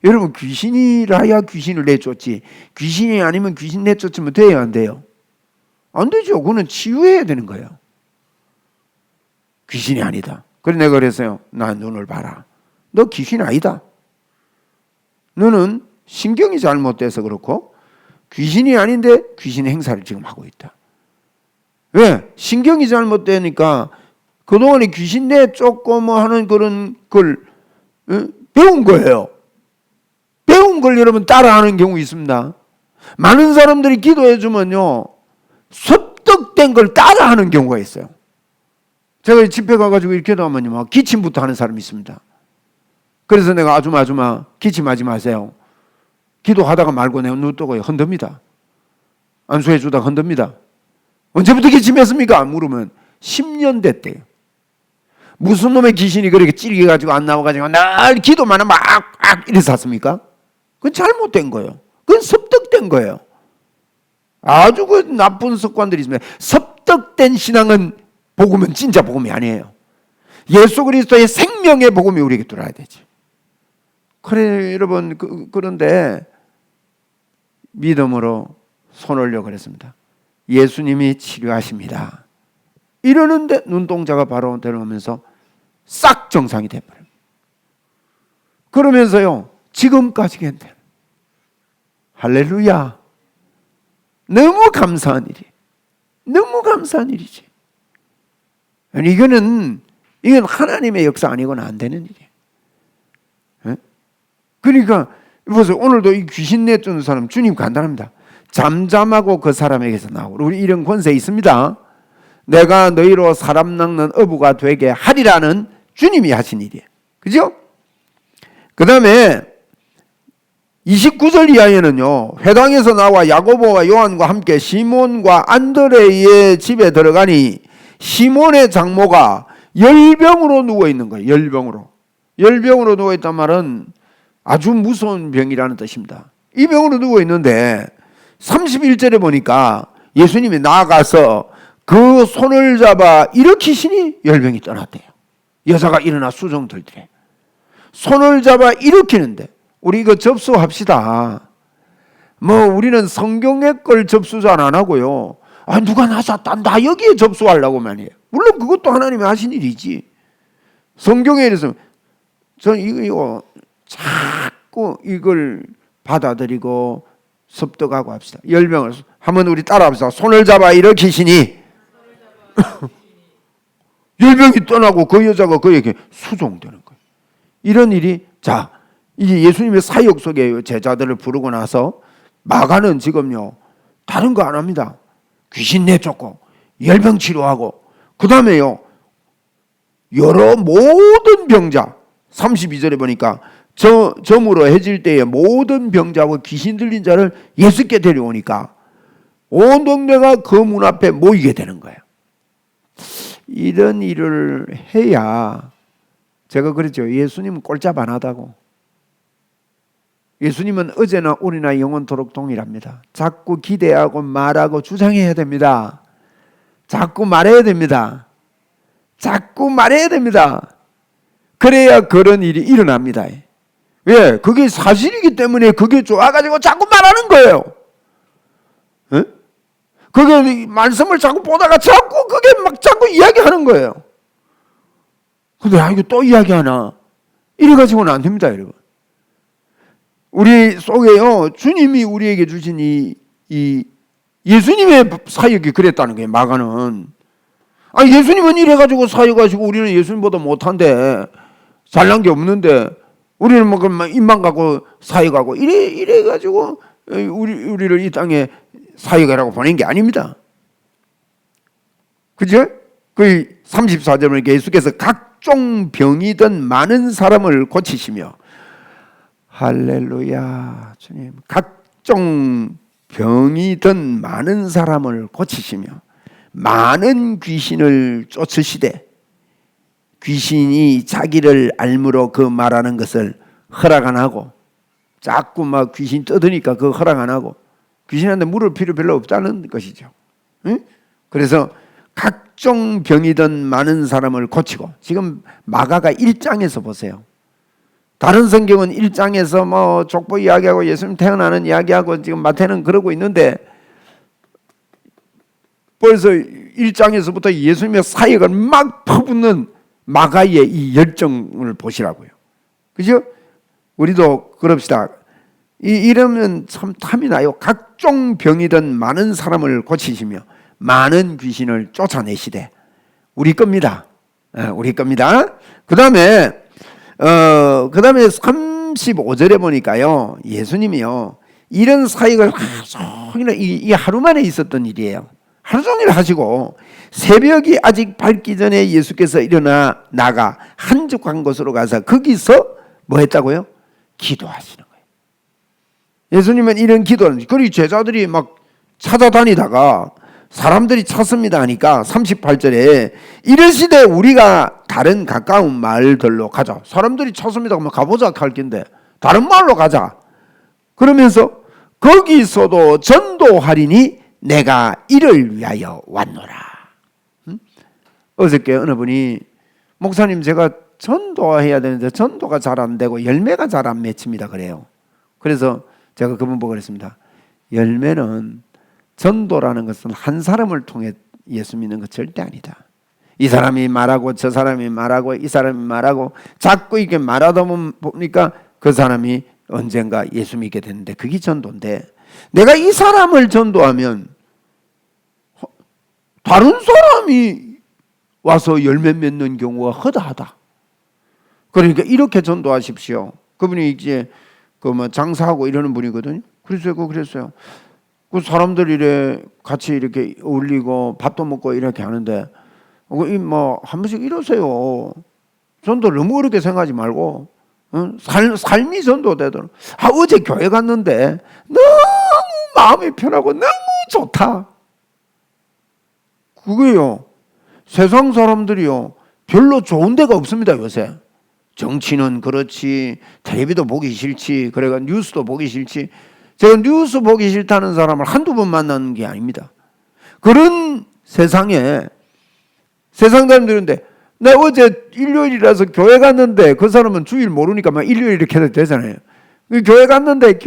여러분, 귀신이라야 귀신을 내쫓지, 귀신이 아니면 귀신 내쫓으면 돼요, 안 돼요? 안 되죠. 그거는 치유해야 되는 거예요. 귀신이 아니다. 그래서 내가 그랬어요. 나 눈을 봐라. 너 귀신 아니다. 너는 신경이 잘못돼서 그렇고 귀신이 아닌데 귀신 행사를 지금 하고 있다. 왜? 신경이 잘못되니까 그동안에 귀신 내쫓고 뭐 하는 그런 걸 배운 거예요. 배운 걸 여러분 따라하는 경우 있습니다. 많은 사람들이 기도해 주면요, 습득된 걸 따라하는 경우가 있어요. 제가 집회 가가지고 이렇게 기도하면요, 막 기침부터 하는 사람이 있습니다. 그래서 내가 아줌마 기침하지 마세요. 기도하다가 말고 내가 눈 뜨고 흔듭니다. 안수해 주다가 흔듭니다. 언제부터 기침했습니까? 물으면 10년 됐대요. 무슨 놈의 귀신이 그렇게 찔겨가지고 안 나와가지고 날 기도만 하면 막 이래서 샀습니까? 그건 잘못된 거예요. 그건 습득된 거예요. 아주 그 나쁜 습관들이 있습니다. 습득된 신앙은 복음은 진짜 복음이 아니에요. 예수 그리스도의 생명의 복음이 우리에게 들어야 되지. 그래 여러분, 그런데 믿음으로 손 올려 그랬습니다. 예수님이 치료하십니다. 이러는데 눈동자가 바로 들어오면서 싹 정상이 돼버려요. 그러면서요, 지금까지 괜찮아요. 할렐루야. 너무 감사한 일이, 너무 감사한 일이지. 아니, 이건 하나님의 역사 아니고는 안 되는 일이에요. 에? 그러니까 보세요. 오늘도 이 귀신 내쫓는 사람 주님 간단합니다. 잠잠하고 그 사람에게서 나오고, 우리 이런 권세 있습니다. 내가 너희로 사람 낚는 어부가 되게 하리라는 주님이 하신 일이에요. 그죠? 그 다음에 29절 이하에는요, 회당에서 나와 야고보와 요한과 함께 시몬과 안드레의 집에 들어가니 시몬의 장모가 열병으로 누워있는 거예요. 열병으로 누워있단 말은 아주 무서운 병이라는 뜻입니다. 이 병으로 누워있는데 31절에 보니까 예수님이 나아가서 그 손을 잡아 일으키시니 열병이 떠났대요. 여자가 일어나 수종들더래. 손을 잡아 일으키는데, 우리 이거 접수합시다. 우리는 성경의 걸 접수 잘 안 하고요. 누가 나셨다, 나 여기에 접수하려고 말이에요. 물론 그것도 하나님이 하신 일이지. 성경에 이래서 저는 이거 자꾸 이걸 받아들이고 습득하고 합시다. 열병을 한번 우리 따라합시다. 손을 잡아 일으키시니 열병이 떠나고 그 여자가 그에게 수종되는 거예요. 이런 일이, 자, 이게 예수님의 사역 속에 제자들을 부르고 나서 마가는 지금요 다른 거 안 합니다. 귀신 내쫓고 열병 치료하고, 그 다음에요 여러 모든 병자, 32절에 보니까 점으로 해질 때에 모든 병자하고 귀신 들린 자를 예수께 데려오니까 온 동네가 그 문 앞에 모이게 되는 거예요. 이런 일을 해야, 제가 그랬죠. 예수님은 꼴잡 안 하다고. 예수님은 어제나 오늘이나 영원토록 동일합니다. 자꾸 기대하고 말하고 주장해야 됩니다. 자꾸 말해야 됩니다. 자꾸 말해야 됩니다. 그래야 그런 일이 일어납니다. 왜? 그게 사실이기 때문에 그게 좋아가지고 자꾸 말하는 거예요. 에? 그게 말씀을 자꾸 보다가 자꾸 그게 막 자꾸 이야기하는 거예요. 근데 이거 또 이야기하나? 이래가지고는 안 됩니다, 여러분. 우리 속에요, 주님이 우리에게 주신 이 예수님의 사역이 그랬다는 거예요, 마가는. 아니, 예수님은 이래가지고 사역하시고 우리는 예수님보다 못한데, 잘난 게 없는데, 우리는 뭐 입만 갖고 사역하고, 이래가지고 우리를 이 땅에 사역하라고 보낸 게 아닙니다. 그죠? 그 34절에 보니까 예수께서 각종 병이든 많은 사람을 고치시며, 할렐루야, 주님, 각종 병이든 많은 사람을 고치시며 많은 귀신을 쫓으시되, 귀신이 자기를 알므로 그 말하는 것을 허락 안 하고, 자꾸 막 귀신 떠드니까 그 허락 안 하고, 귀신한테 물을 필요 별로 없다는 것이죠. 응? 그래서 각종 병이든 많은 사람을 고치고, 지금 마가가 1장에서 보세요. 다른 성경은 1장에서 뭐 족보 이야기하고 예수님 태어나는 이야기하고, 지금 마태는 그러고 있는데, 벌써 1장에서부터 예수님의 사역을 막 퍼붓는 마가의 이 열정을 보시라고요. 그죠? 우리도 그럽시다. 이러면 참 탐이 나요. 각종 병이든 많은 사람을 고치시며 많은 귀신을 쫓아내시되, 우리 겁니다. 우리 겁니다. 그 다음에 35절에 보니까요, 예수님이요 이런 사역을 이 하루 만에 있었던 일이에요. 하루 종일 하시고, 새벽이 아직 밝기 전에 예수께서 일어나 나가 한적한 곳으로 가서 거기서 뭐 했다고요? 기도하시는 거예요. 예수님은 이런 기도를, 그리고 제자들이 막 찾아다니다가 사람들이 찾습니다 하니까 38절에 이르시되 우리가 다른 가까운 마을들로 가자. 사람들이 찾습니다 그러면 가보자 할 텐데 다른 마을로 가자. 그러면서 거기서도 전도하리니 내가 이를 위하여 왔노라. 어저께 어느 분이, 목사님 제가 전도해야 되는데 전도가 잘 안 되고 열매가 잘 안 맺힙니다 그래요. 그래서 제가 그분 보고 그랬습니다. 열매는, 전도라는 것은 한 사람을 통해 예수 믿는 것 절대 아니다. 이 사람이 말하고 저 사람이 말하고 이 사람이 말하고 자꾸 이렇게 말하다 보니까 그 사람이 언젠가 예수 믿게 되는데 그게 전도인데, 내가 이 사람을 전도하면 다른 사람이 와서 열매 맺는 경우가 허다하다. 그러니까 이렇게 전도하십시오. 그분이 이제 그 뭐 장사하고 이러는 분이거든요. 그랬어요. 그 사람들이 이래 같이 이렇게 어울리고 밥도 먹고 이렇게 하는데, 뭐 한 번씩 이러세요. 전도 너무 어렵게 생각하지 말고, 삶이 전도되도록. 어제 교회 갔는데 너무 마음이 편하고 너무 좋다. 그거요. 세상 사람들이요 별로 좋은 데가 없습니다 요새. 정치는 그렇지, 텔레비도 보기 싫지, 그래가 뉴스도 보기 싫지. 제가 뉴스 보기 싫다는 사람을 한두 번 만나는 게 아닙니다. 그런 세상에, 세상 사람들인데, 내가 어제 일요일이라서 교회 갔는데 그 사람은 주일 모르니까 막 일요일 이렇게 해도 되잖아요. 교회 갔는데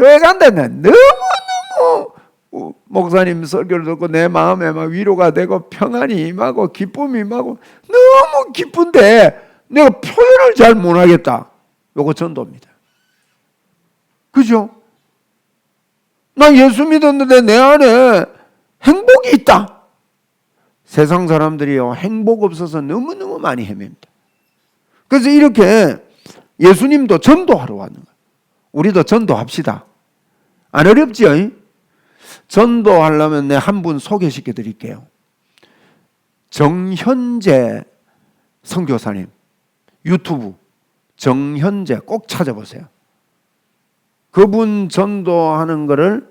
너무너무 목사님 설교를 듣고 내 마음에 막 위로가 되고 평안이 임하고 기쁨이 임하고 너무 기쁜데 내가 표현을 잘 못하겠다. 요거 전도입니다. 그죠? 나 예수 믿었는데 내 안에 행복이 있다. 세상 사람들이요, 행복 없어서 너무너무 많이 헤맵니다. 그래서 이렇게 예수님도 전도하러 왔는 거예요. 우리도 전도합시다. 안 어렵지요? 전도하려면 내 한 분 소개시켜 드릴게요. 정현재 선교사님, 유튜브 정현재 꼭 찾아보세요. 그분 전도하는 거를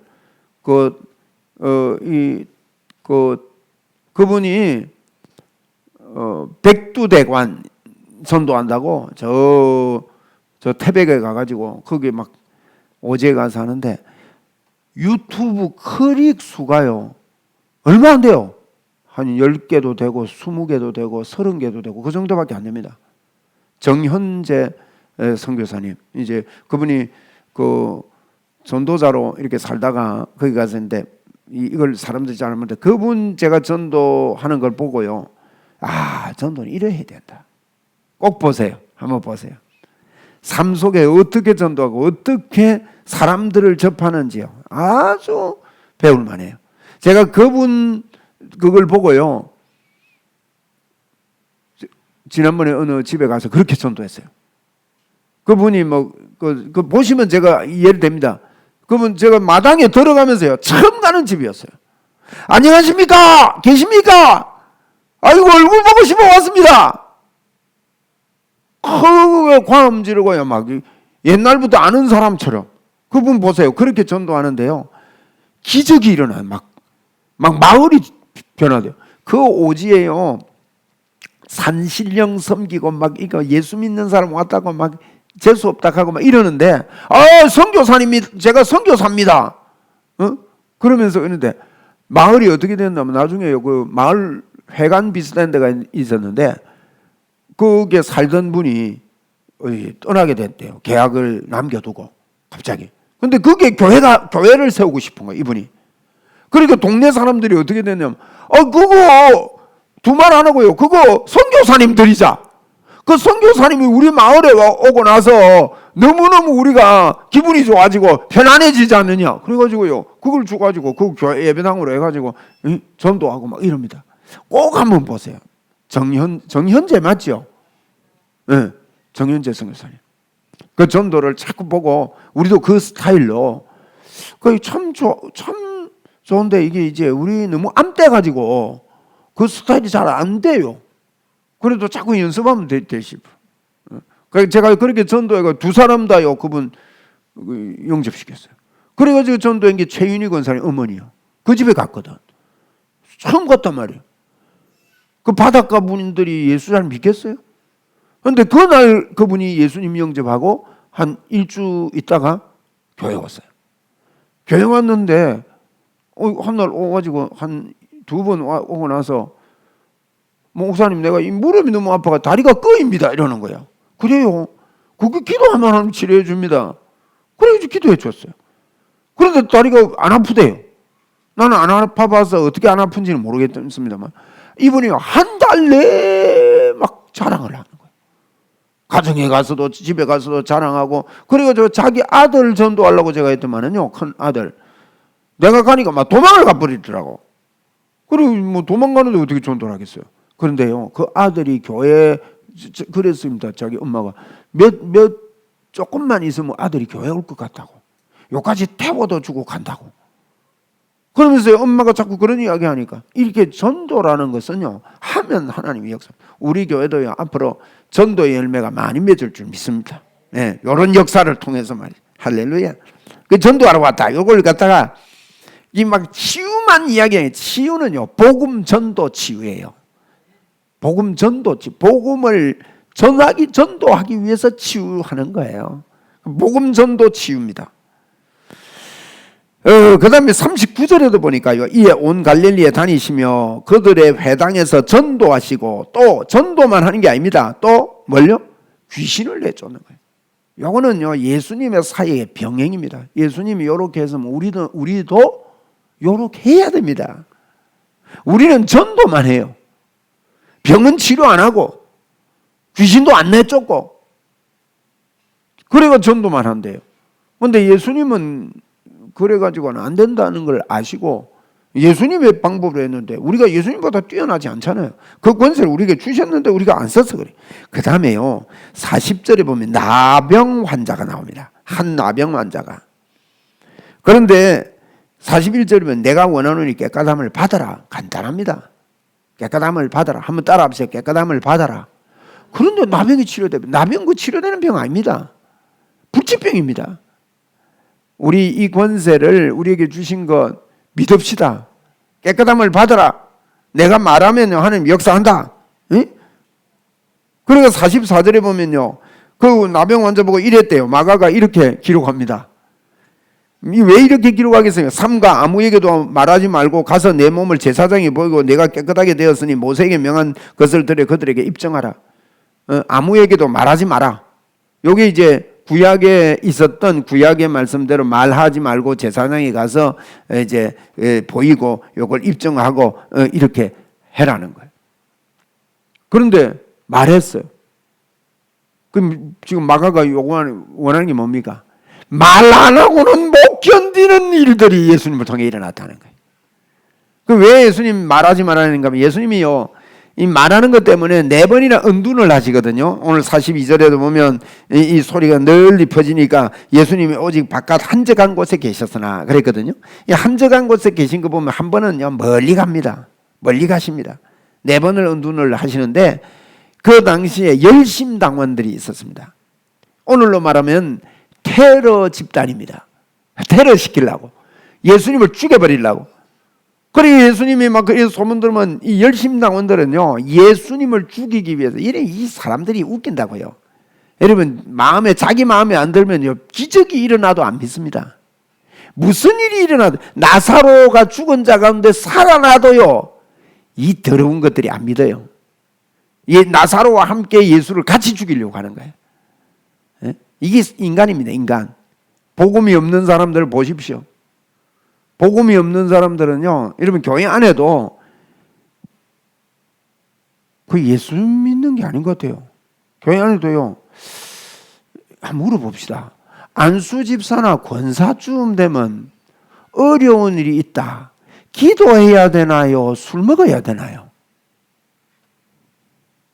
그분이 백두대간 전도한다고 저 태백에 가가지고 거기 막 오제 가서 하는데 유튜브 클릭 수가요 얼마 안 돼요. 한 10개도 되고 20개도 되고 30개도 되고 그 정도밖에 안 됩니다. 정현재 선교사님, 이제 그분이 그 전도자로 이렇게 살다가 거기 가서 했는데 이걸 사람들이 잘 알는데 그분 제가 전도하는 걸 보고요, 아, 전도는 이래 해야 된다. 꼭 보세요. 한번 보세요. 삶 속에 어떻게 전도하고 어떻게 사람들을 접하는지요, 아주 배울 만해요. 제가 그분 그걸 보고요, 지난번에 어느 집에 가서 그렇게 전도했어요. 그분이 그 보시면 제가 이해됩니다. 그분 제가 마당에 들어가면서요, 처음 가는 집이었어요. 안녕하십니까? 계십니까? 아이고, 얼굴 보고 싶어 왔습니다. 광음 지르고요, 막 옛날부터 아는 사람처럼. 그분 보세요. 그렇게 전도하는데요, 기적이 일어나요. 막 마을이 변화돼요. 그 오지에요, 산신령 섬기고 막 이거 예수 믿는 사람 왔다고 막 재수 없다 하고 막 이러는데, 선교사님이 제가 선교사입니다. 그러면서 있는데 마을이 어떻게 됐냐면 나중에요, 그 마을 회관 비슷한 데가 있었는데 거기에 살던 분이 떠나게 됐대요. 계약을 남겨두고 갑자기. 근데 그게 교회를 세우고 싶은 거예요, 이분이. 그러니까 동네 사람들이 어떻게 됐냐면 그거 두말 안 하고요, 그거 선교사님 드리자. 그 선교사님이 우리 마을에 오고 나서 너무너무 우리가 기분이 좋아지고 편안해지지 않느냐. 그래가지고요, 그걸 줘가지고 그 교회 예배당으로 해가지고 전도하고 막 이럽니다. 꼭 한번 보세요. 정현재 맞죠? 네, 정현재 선교사님. 그 전도를 자꾸 보고 우리도 그 스타일로 참 좋은데 이게 이제 우리 너무 암돼가지고 그 스타일이 잘 안 돼요. 그래도 자꾸 연습하면 되시고. 제가 그렇게 전도해가 두 사람 다요, 그분 영접시켰어요. 그래가지고 전도한 게 최윤희 권사님 어머니요. 그 집에 갔거든. 처음 갔단 말이에요. 그 바닷가 분들이 예수 잘 믿겠어요? 그런데 그날 그분이 예수님 영접하고 한 일주 있다가 교회 왔어요. 교회 왔는데 한날 오가지고 한 2번 오고 나서 목사님, 내가 이 무릎이 너무 아파가 다리가 꺼입니다 이러는 거예요. 그래요? 그게 기도하면 하나님 치료해 줍니다. 그래서 기도해 줬어요. 그런데 다리가 안 아프대요. 나는 안 아파봐서 어떻게 안 아픈지는 모르겠습니다만 이분이 한 달 내에 막 자랑을 하는 거예요. 가정에 가서도 집에 가서도 자랑하고. 그래가지고 자기 아들 전도하려고 제가 했더만은요, 큰 아들, 내가 가니까 막 도망을 가버리더라고. 그리고 뭐 도망가는데 어떻게 전도를 하겠어요? 그런데요, 그 아들이 교회 그랬습니다. 자기 엄마가 조금만 있으면 아들이 교회 올 것 같다고. 요까지 태워도 주고 간다고. 그러면서 엄마가 자꾸 그런 이야기 하니까 이렇게 전도라는 것은요, 하면 하나님이 역사. 우리 교회도요, 앞으로 전도의 열매가 많이 맺을 줄 믿습니다. 네, 이런 역사를 통해서 말이에요. 할렐루야. 그 전도하러 왔다. 요걸 갖다가 이 막 치유만 이야기해요. 치유는요, 복음 전도 치유예요. 복음 전도, 복음을 전도하기 위해서 치유하는 거예요. 복음 전도 치유입니다. 그 다음에 39절에도 보니까요, 이에 온 갈릴리에 다니시며 그들의 회당에서 전도하시고, 또 전도만 하는 게 아닙니다. 또 뭘요? 귀신을 내쫓는 거예요. 요거는요, 예수님의 사이의 병행입니다. 예수님이 요렇게 했으면 우리도 요렇게 해야 됩니다. 우리는 전도만 해요. 병은 치료 안 하고 귀신도 안 내쫓고 그래가 전도만 한대요. 그런데 예수님은 그래가지고는 안 된다는 걸 아시고 예수님의 방법으로 했는데 우리가 예수님보다 뛰어나지 않잖아요. 그 권세를 우리에게 주셨는데 우리가 안 써서 그래. 그 다음에요 40절에 보면 나병 환자가 나옵니다. 한 나병 환자가. 그런데 41절에 보면 내가 원하노니 깨끗함을 받아라. 간단합니다. 깨끗함을 받아라. 한번 따라합시다. 깨끗함을 받아라. 그런데 나병이 치료되면 나병 그 치료되는 병 아닙니다. 불치병입니다. 우리 이 권세를 우리에게 주신 것 믿읍시다. 깨끗함을 받아라. 내가 말하면 하나님 역사한다. 응? 그러니까 44절에 보면요. 그 나병 환자 보고 이랬대요. 마가가 이렇게 기록합니다. 왜 이렇게 기록하겠어요? 삼가 아무에게도 말하지 말고 가서 내 몸을 제사장에 보이고 내가 깨끗하게 되었으니 모세에게 명한 것을 들여 그들에게 입증하라. 아무에게도 말하지 마라. 여기 이제 구약에 있었던 구약의 말씀대로 말하지 말고 제사장에 가서 이제 보이고 요걸 입증하고 이렇게 해라는 거예요. 그런데 말했어요. 그럼 지금 마가가 원하는 게 뭡니까? 말 안 하고는 못 견디는 일들이 예수님을 통해 일어났다는 거예요. 그 왜 예수님 말하지 말라는가 하면 예수님이요 이 말하는 것 때문에 4번이나 은둔을 하시거든요. 오늘 42절에도 보면 이 소리가 널리 퍼지니까 예수님이 오직 바깥 한적한 곳에 계셨으나 그랬거든요. 이 한적한 곳에 계신 거 보면 한 번은요 멀리 갑니다. 멀리 가십니다. 4번을 은둔을 하시는데 그 당시에 열심당원들이 있었습니다. 오늘로 말하면 테러 집단입니다. 테러 시키려고 예수님을 죽여버리려고. 그리고 예수님이 막 소문 들으면 이 열심당원들은요 예수님을 죽이기 위해서 이 사람들이 웃긴다고요. 여러분 자기 마음에 안 들면요 기적이 일어나도 안 믿습니다. 무슨 일이 일어나도 나사로가 죽은 자 가운데 살아나도요 이 더러운 것들이 안 믿어요. 이 나사로와 함께 예수를 같이 죽이려고 하는 거예요. 이게 인간입니다. 인간. 복음이 없는 사람들을 보십시오. 복음이 없는 사람들은요 여러분 교회 안에도 그 예수 믿는 게 아닌 것 같아요. 교회 안에도요 한번 물어봅시다. 안수 집사나 권사쯤 되면 어려운 일이 있다. 기도해야 되나요? 술 먹어야 되나요?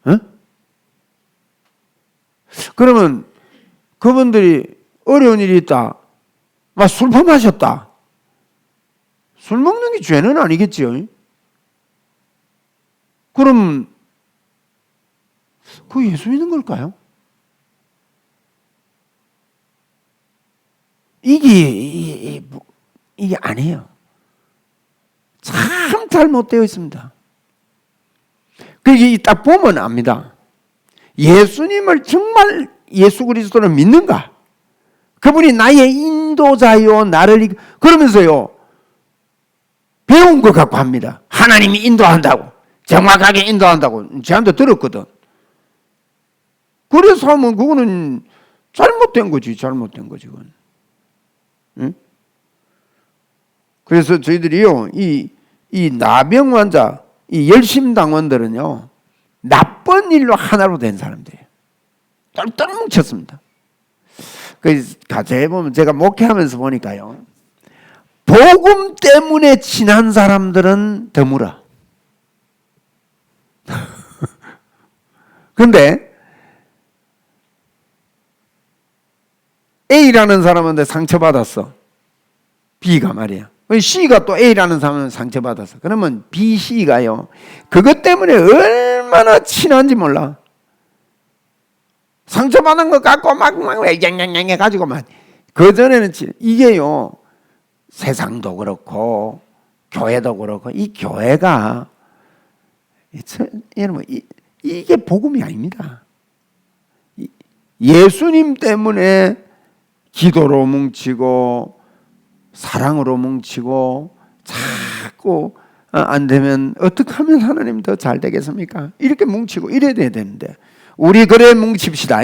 응? 그러면 그분들이 어려운 일이 있다. 막 술퍼마셨다. 술 먹는 게 죄는 아니겠지요. 그럼 그 예수 믿는 걸까요? 이게 아니에요. 참 잘못되어 있습니다. 그게 딱 보면 압니다. 예수님을 정말 예수 그리스도를 믿는가? 그분이 나의 인도자요 나를 그러면서요 배운 것 갖고 합니다. 하나님이 인도한다고 정확하게 인도한다고 저한테 들었거든. 그래서 하면 그거는 잘못된 거지. 그건. 응? 그래서 저희들이요 이 나병 환자 이 열심당원들은요 나쁜 일로 하나로 된 사람들이에요. 똘똘 뭉쳤습니다. 그래서 가까이 보면 제가 목회하면서 보니까요 복음 때문에 친한 사람들은 드물어. 그런데 A라는 사람한테 상처받았어. B가 말이야. C가 또 A라는 사람은 상처받았어. 그러면 B, C가요 그것 때문에 얼마나 친한지 몰라. 상처받은 거 갖고 막 냥냥냥 해가지고 막 그전에는 이게요 세상도 그렇고 교회도 그렇고 이 교회가 여러분 이게 복음이 아닙니다. 예수님 때문에 기도로 뭉치고 사랑으로 뭉치고 자꾸 안 되면 어떻게 하면 하나님 더 잘 되겠습니까? 이렇게 뭉치고 이래야 되는데 우리 그래 뭉칩시다.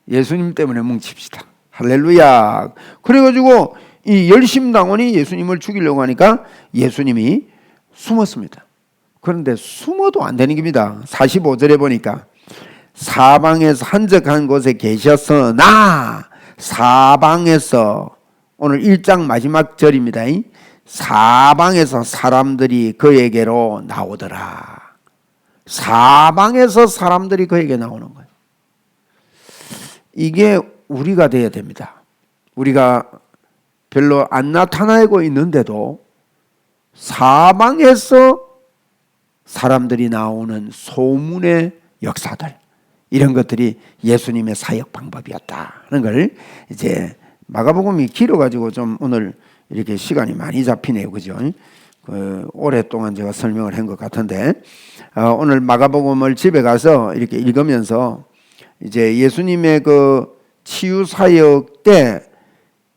예수님 때문에 뭉칩시다. 할렐루야. 그래가지고 이 열심당원이 예수님을 죽이려고 하니까 예수님이 숨었습니다. 그런데 숨어도 안 되는 겁니다. 45절에 보니까 사방에서 한적한 곳에 계셨으나 사방에서 오늘 1장 마지막 절입니다. 사방에서 사람들이 그에게로 나오더라. 사방에서 사람들이 그에게 나오는 거예요. 이게 우리가 돼야 됩니다. 우리가 별로 안 나타나고 있는데도 사방에서 사람들이 나오는 소문의 역사들, 이런 것들이 예수님의 사역 방법이었다는 걸 이제 마가복음이 길어가지고 좀 오늘 이렇게 시간이 많이 잡히네요, 그죠? 오랫동안 제가 설명을 한 것 같은데, 오늘 마가복음을 집에 가서 이렇게 읽으면서 이제 예수님의 그 치유 사역 때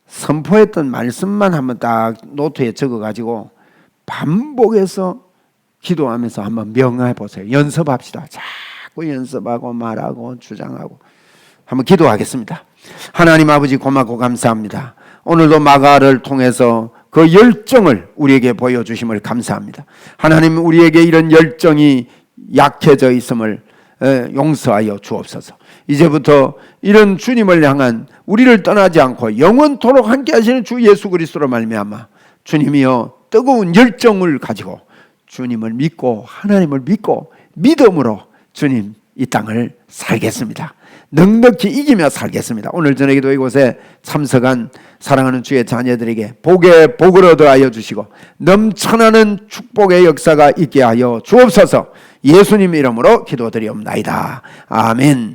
선포했던 말씀만 한번 딱 노트에 적어가지고 반복해서 기도하면서 한번 명하해 보세요. 연습합시다. 자꾸 연습하고 말하고 주장하고 한번 기도하겠습니다. 하나님 아버지, 고맙고 감사합니다. 오늘도 마가를 통해서 그 열정을 우리에게 보여주심을 감사합니다. 하나님, 우리에게 이런 열정이 약해져 있음을 용서하여 주옵소서. 이제부터 이런 주님을 향한, 우리를 떠나지 않고 영원토록 함께 하시는 주 예수 그리스도로 말미암아 주님이여 뜨거운 열정을 가지고 주님을 믿고 하나님을 믿고 믿음으로 주님 이 땅을 살겠습니다. 넉넉히 이기며 살겠습니다. 오늘 저녁에도 이곳에 참석한 사랑하는 주의 자녀들에게 복에 복을 얻어하여 주시고 넘쳐나는 축복의 역사가 있게 하여 주옵소서. 예수님 이름으로 기도드리옵나이다. 아멘.